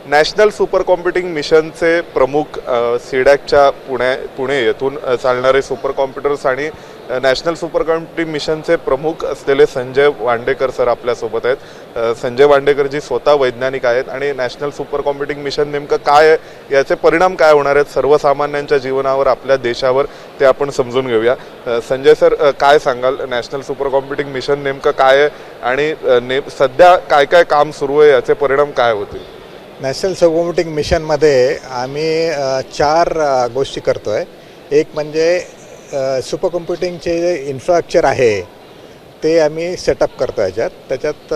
National super computing मिशनचे प्रमुख सीडॅकच्या पुणे येथून चालणारे सुपर कॉम्प्युटर्स आणि नॅशनल सुपर कॉम्प्युटिंग मिशनचे प्रमुख असलेले संजय वांडेकर सर आपल्यासोबत आहेत. संजय वांडेकरजी स्वतः वैज्ञानिक आहेत आणि नॅशनल सुपर कॉम्प्युटिंग मिशन नेमकं काय आहे, याचे परिणाम काय होणार आहेत सर्वसामान्यांच्या जीवनावर, आपल्या देशावर, ते आपण समजून घेऊया. संजय सर, काय सांगाल, नॅशनल सुपर कॉम्प्युटिंग मिशन नेमकं काय आहे आणि सध्या काय काय काम सुरू आहे, याचे परिणाम काय होतील? नॅशनल सुपर कॉम्प्युटिंग मिशनमध्ये आम्ही 4 गोष्टी करतो आहे. एक म्हणजे सुपर कॉम्प्युटिंगचे जे इन्फ्रास्ट्रक्चर आहे ते आम्ही सेटअप करतो आहे. त्याच्यात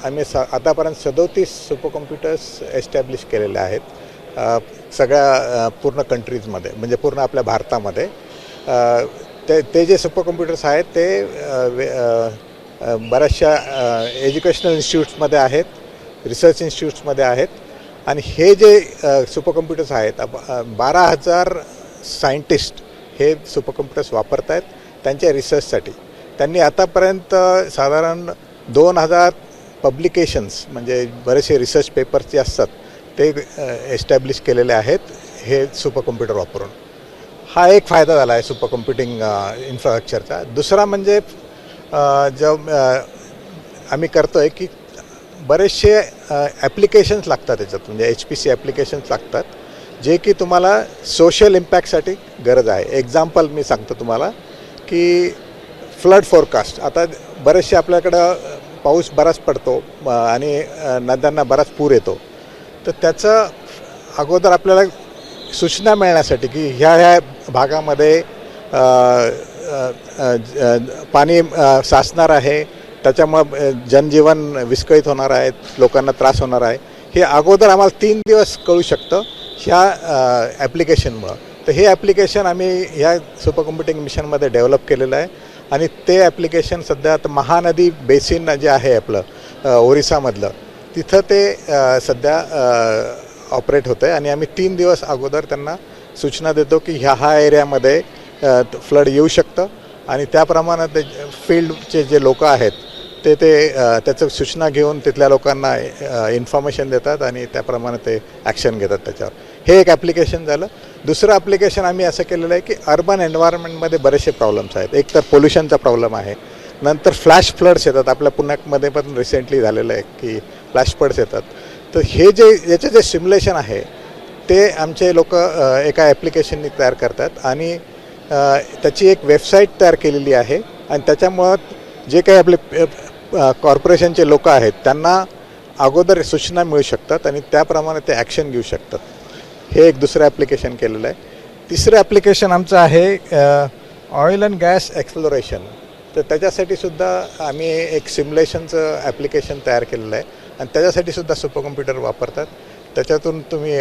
आम्ही आतापर्यंत 37 सुपर कॉम्प्युटर्स एस्टॅब्लिश केलेले आहेत सगळ्या पूर्ण कंट्रीजमध्ये, म्हणजे पूर्ण आपल्या भारतामध्ये. ते जे सुपर कॉम्प्युटर्स आहेत ते बऱ्याचशा एज्युकेशनल इन्स्टिट्यूट्समध्ये आहेत, रिसर्च इन्स्टिट्यूट्समध्ये आहेत. आणि हे जे सुपर कॉम्प्युटर्स आहेत, 12,000 सायंटिस्ट हे सुपर कॉम्प्युटर्स वापरत आहेत त्यांच्या रिसर्चसाठी. त्यांनी आतापर्यंत साधारण 2,000 पब्लिकेशन्स, म्हणजे बरेचसे रिसर्च पेपर्स जे असतात ते एस्टॅब्लिश केलेले आहेत हे सुपर कॉम्प्युटर वापरून. हा एक फायदा झाला आहे सुपर कॉम्प्युटिंग इन्फ्रास्ट्रक्चरचा. दुसरा म्हणजे जो आम्ही करतो आहे की बरेचसे ॲप्लिकेशन्स लागतात त्याच्यात, म्हणजे HPC ॲप्लिकेशन्स लागतात जे की तुम्हाला सोशल इम्पॅक्टसाठी गरज आहे. एक्झाम्पल मी सांगतो तुम्हाला की फ्लड फोरकास्ट. आता बरेचसे आपल्याकडं पाऊस बराच पडतो आणि नद्यांना बराच पूर येतो, तर त्याचं अगोदर आपल्याला सूचना मिळण्यासाठी की ह्या भागामध्ये पाणी साचणार आहे, त्याच्यामुळं जनजीवन विस्कळीत होणार आहे, लोकांना त्रास होणार आहे, हे अगोदर आम्हाला 3 दिवस कळू शकतं ह्या ॲप्लिकेशनमुळं. तर हे ॲप्लिकेशन आम्ही ह्या सुपर कॉम्प्युटिंग मिशनमध्ये डेव्हलप केलेलं आहे. आणि ते ॲप्लिकेशन सध्या आता महानदी बेसिन जे आहे आपलं ओरिसामधलं, तिथं ते सध्या ऑपरेट होतं आहे. आणि आम्ही 3 दिवस अगोदर त्यांना सूचना देतो की ह्या एरियामध्ये फ्लड येऊ शकतं, आणि त्याप्रमाणे ते फील्डचे जे लोक आहेत ते त्याचं सूचना घेऊन तिथल्या लोकांना इन्फॉर्मेशन देतात आणि त्याप्रमाणे ते ॲक्शन घेतात त्याच्यावर. हे एक ॲप्लिकेशन झालं. दुसरं ॲप्लिकेशन आम्ही असं केलेलं आहे की अर्बन एन्व्हायरमेंटमध्ये बरेचसे प्रॉब्लेम्स आहेत. एक तर पोल्युशनचा प्रॉब्लेम आहे, नंतर फ्लॅश फ्लड्स येतात. आपल्या पुण्यामध्ये पण रिसेंटली झालेलं आहे की फ्लॅश फ्लड्स येतात. तर हे याचं जे सिम्युलेशन आहे ते आमचे लोक एका ॲप्लिकेशननी तयार करतात आणि त्याची एक वेबसाईट तयार केलेली आहे. आणि त्याच्यामुळं जे काही आपले कॉर्पोरेशनचे लोक आहेत त्यांना अगोदर सूचना मिळू शकतात आणि त्याप्रमाणे ते ॲक्शन घेऊ शकतात. हे एक दुसरं ॲप्लिकेशन केलेलं आहे. तिसरं ॲप्लिकेशन आमचं आहे ऑइल अँड गॅस एक्सप्लोरेशन. तर त्याच्यासाठीसुद्धा आम्ही एक सिम्युलेशनचं ॲप्लिकेशन तयार केलेलं आहे आणि त्याच्यासाठीसुद्धा सुपर कॉम्प्युटर वापरतात. त्याच्यातून तुम्ही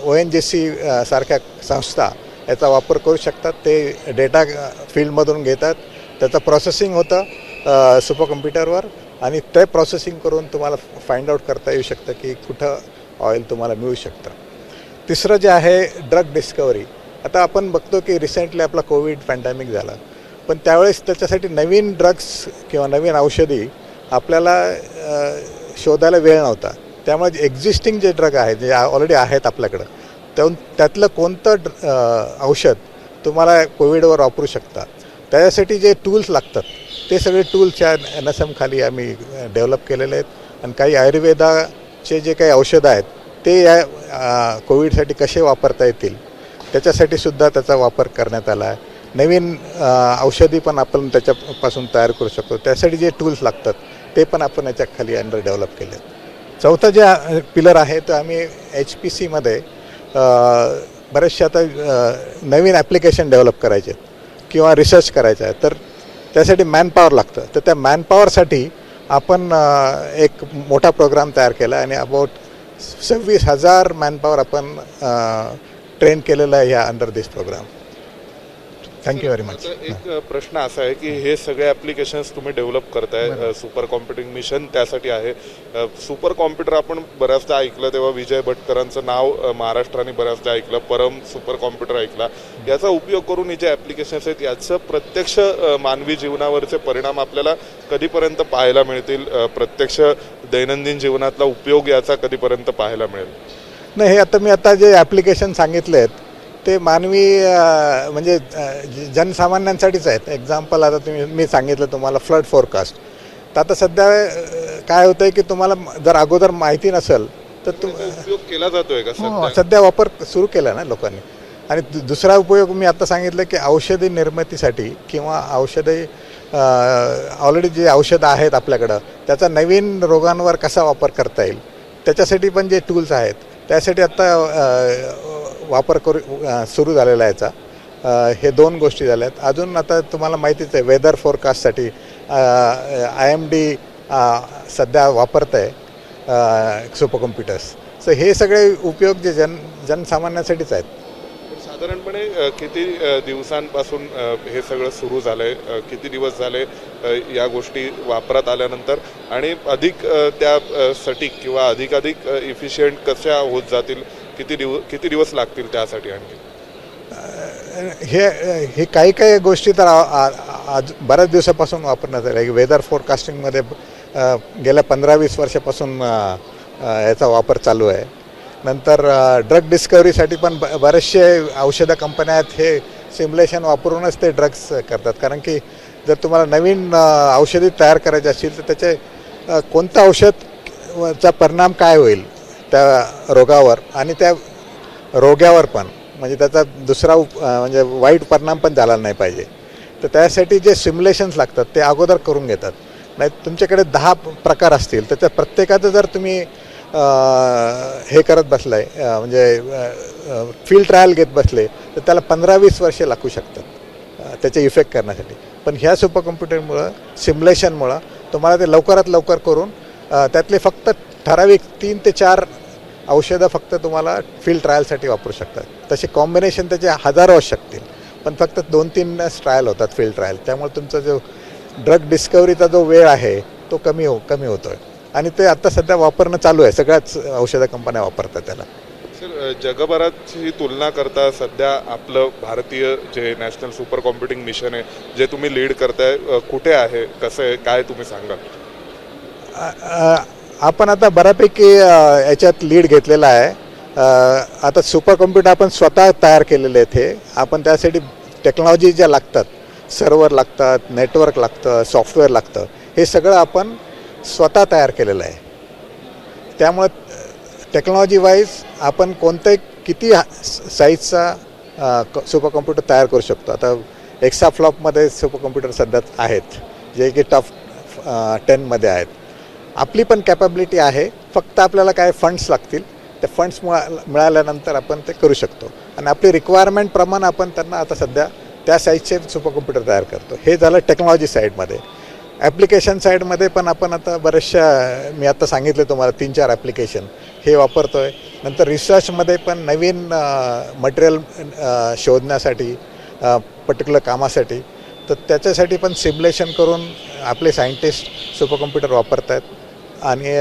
ONGC सारख्या संस्था याचा वापर करू शकतात. ते डेटा फील्डमधून घेतात, त्याचं प्रोसेसिंग होतं सुपर कॉम्प्युटरवर आणि ते प्रोसेसिंग करून तुम्हाला फाइंड आउट करता येऊ शकतं की कुठं ऑइल तुम्हाला मिळू शकतं. तिसरं जे आहे ड्रग डिस्कवरी. आता आपण बघतो की रिसेंटली आपला कोविड पॅन्डेमिक झाला, पण त्यावेळेस त्याच्यासाठी नवीन ड्रग्स किंवा नवीन औषधी आपल्याला शोधायला वेळ नव्हता. त्यामुळे एक्झिस्टिंग जे ड्रग आहेत, जे ऑलरेडी आहेत आपल्याकडं, त्यातलं कोणतं औषध तुम्हाला कोविडवर वापरू शकता, त्याच्यासाठी जे टूल्स लागतात ते सगळे टूल्स या NSM खाली आम्ही डेव्हलप केलेले आहेत. आणि काही आयुर्वेदाचे जे काही औषधं आहेत ते या कोविडसाठी कसे वापरता येतील त्याच्यासाठीसुद्धा त्याचा वापर करण्यात आला आहे. नवीन औषधी पण आपण त्याच्यापासून तयार करू शकतो. त्यासाठी जे टूल्स लागतात ते पण आपण याच्या खाली अंडर डेव्हलप केले आहेत. चौथा जे पिलर आहे तर आम्ही HPCमध्ये बरेचसे आता नवीन ॲप्लिकेशन डेव्हलप करायचे किंवा रिसर्च करायचं आहे, तर त्यासाठी मॅनपॉवर लागतं. तर त्या मॅनपॉवरसाठी आपण एक मोठा प्रोग्राम तयार केला आणि अबाउट 26,000 मॅनपॉवर आपण ट्रेन केलेलं आहे ह्या अंडर दिस प्रोग्राम. Thank you very much. आता एक प्रश्न असा आहे की हे सगळे ॲप्लिकेशन्स तुम्ही डेव्हलप करताय, सुपर कॉम्प्युटिंग मिशन त्यासाठी आहे. सुपर कॉम्प्युटर आपण बऱ्याचदा ऐकलं, तेव्हा विजय भटकरांचं नाव महाराष्ट्राने बऱ्याचदा ऐकलं, परम सुपर कॉम्प्युटर ऐकला. याचा उपयोग करून हे जे ॲप्लिकेशन्स आहेत याचं प्रत्यक्ष मानवी जीवनावरचे परिणाम आपल्याला कधीपर्यंत पाहायला मिळतील? प्रत्यक्ष दैनंदिन जीवनातला उपयोग याचा कधीपर्यंत पाहायला मिळेल? नाही, हे आता जे ॲप्लिकेशन सांगितले आहेत ते मानवी म्हणजे जनसामान्यांसाठीच आहेत. एक्झाम्पल आता मी सांगितलं तुम्हाला फ्लड फोरकास्ट. तर आता सध्या काय होतं आहे की तुम्हाला जर अगोदर माहिती नसेल तर उपयोग केला जातोय का? सध्या वापर सुरू केला ना लोकांनी. आणि दुसरा उपयोग मी आता सांगितलं की औषधी निर्मितीसाठी किंवा औषधी ऑलरेडी जे औषधं आहेत आपल्याकडं त्याचा नवीन रोगांवर कसा वापर करता येईल त्याच्यासाठी पण जे टूल्स आहेत त्यासाठी आत्ता वापर सुरू झालेला आहे याचा. हे 2 गोष्टी झाल्या आहेत. अजून आता तुम्हाला माहितीच आहे वेदर फोरकास्टसाठी IMD सध्या वापरत आहे सुपर कॉम्प्युटर्स. सो हे सगळे उपयोग जे जनसामान्यांसाठीच आहेत. साधारणपणे किती दिवसांपासून हे सगळं सुरू झालं आहे? किती दिवस झाले या गोष्टी वापरात आल्यानंतर? आणि अधिक त्या सटीक किंवा अधिकाधिक इफिशियंट कशा होत जातील? किती दिवस लागतील त्यासाठी? आणखी हे काही गोष्टी तर आज बऱ्याच दिवसापासून वापरण्यात आल्या. वेदर फोरकास्टिंगमध्ये गेल्या 15-20 वर्षापासून याचा वापर चालू आहे. नंतर ड्रग डिस्कवरीसाठी पण बरेचसे औषधं कंपन्या आहेत हे सिम्युलेशन वापरूनच ते ड्रग्स करतात. कारण की जर तुम्हाला नवीन औषधी तयार करायची असेल तर त्याचे कोणतं औषधचा परिणाम काय होईल त्या रोगावर आणि त्या रोग्यावर पण, म्हणजे त्याचा दुसरा म्हणजे वाईट परिणाम पण झाला नाही पाहिजे. तर त्यासाठी जे सिम्युलेशन्स लागतात ते अगोदर करून घेतात. नाही तुमच्याकडे 10 प्रकार असतील त्याच्या प्रत्येकाचं जर तुम्ही हे करत बसलाय म्हणजे फील्ड ट्रायल घेत बसले तर त्याला 15-20 वर्षे लागू शकतात त्याचे इफेक्ट करण्यासाठी. पण ह्या सुपर कॉम्प्युटरमुळं सिम्युलेशनमुळं तुम्हाला ते लवकरात लवकर करून त्यातले फक्त ठराविक 3 ते 4 औषधं फक्त तुम्हाला फील्ड ट्रायलसाठी वापरू शकतात. तसे कॉम्बिनेशन त्याचे हजारो असू शकतील पण फक्त 2-3 ट्रायल होतात फील्ड ट्रायल. त्यामुळे तुमचा जो ड्रग डिस्कवरीचा जो वेळ आहे तो कमी होतो आहे. आणि ते आत्ता सध्या वापरणं चालू आहे. सगळ्याच औषध कंपन्या वापरतात त्याला. सर, जगभराची तुलना करता सध्या आपलं भारतीय जे नॅशनल सुपर कॉम्प्युटिंग मिशन आहे जे तुम्ही लीड करताय कुठे आहे, कसं आहे, काय तुम्ही सांगाल? आपण आता बऱ्यापैकी याच्यात लीड घेतलेला आहे. आता सुपर कॉम्प्युटर आपण स्वतः तयार केलेले आहेत. हे आपण त्यासाठी टेक्नॉलॉजी ज्या लागतात, सर्व्हर लागतात, नेटवर्क लागतं, सॉफ्टवेअर लागतं, हे सगळं आपण स्वतः तयार केलेलं आहे. त्यामुळे टेक्नॉलॉजी वाईज आपण किती साईजचा सुपर कॉम्प्युटर तयार करू शकतो. आता एक्साफ्लॉपमध्ये सुपर कॉम्प्युटर सध्या आहेत जे की टॉप 10मध्ये आहेत. आपली पण कॅपॅबिलिटी आहे, फक्त आपल्याला काय फंड्स लागतील. ते फंड्स मिळाल्यानंतर आपण ते करू शकतो. आणि आपली रिक्वायरमेंटप्रमाणे आपण त्यांना आता सध्या त्या साईजचे सुपर कॉम्प्युटर तयार करतो. हे झालं टेक्नॉलॉजी साईडमध्ये. ॲप्लिकेशन साईडमध्ये पण आपण आता बऱ्याचशा मी आता सांगितलं तुम्हाला 3-4 ॲप्लिकेशन हे वापरतो आहे. नंतर रिसर्चमध्ये पण नवीन मटेरियल शोधण्यासाठी पर्टिक्युलर कामासाठी तर त्याच्यासाठी पण सिम्युलेशन करून आपले सायंटिस्ट सुपर कॉम्प्युटर वापरत आहेत. आणि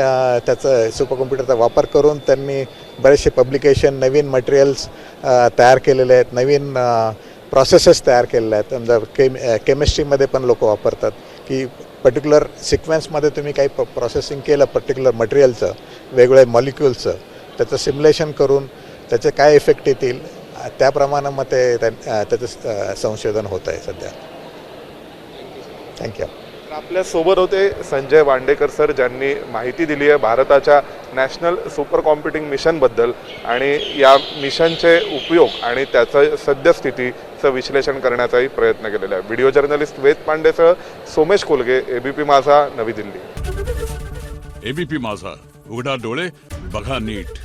त्याचं सुपर कॉम्प्युटरचा वापर करून त्यांनी बरेचसे पब्लिकेशन, नवीन मटेरियल्स तयार केलेले आहेत, नवीन प्रोसेसेस तयार केलेले आहेत. समजा केमिस्ट्रीमध्ये पण लोक वापरतात की पर्टिक्युलर सिक्वेन्समध्ये तुम्ही काही प्रोसेसिंग केलं पर्टिक्युलर मटेरियलचं, वेगवेगळ्या मॉलिक्युल्सचं, त्याचं सिम्युलेशन करून त्याचे काय इफेक्ट येतील त्याप्रमाणे मग त्याचं संशोधन होत आहे सध्या. थँक्यू. आपल्यासोबत होते संजय वांडेकर सर, ज्यांनी माहिती दिली आहे भारताच्या नॅशनल सुपर कॉम्प्युटिंग मिशनबद्दल आणि या मिशनचे उपयोग आणि त्याचं सद्यस्थितीचं विश्लेषण करण्याचाही प्रयत्न केलेला आहे. व्हिडिओ जर्नलिस्ट वेद पांडेसह सोमेश कोलगे, ABP माझा, नवी दिल्ली. ABP माझा, उघडा डोळे बघा नीट.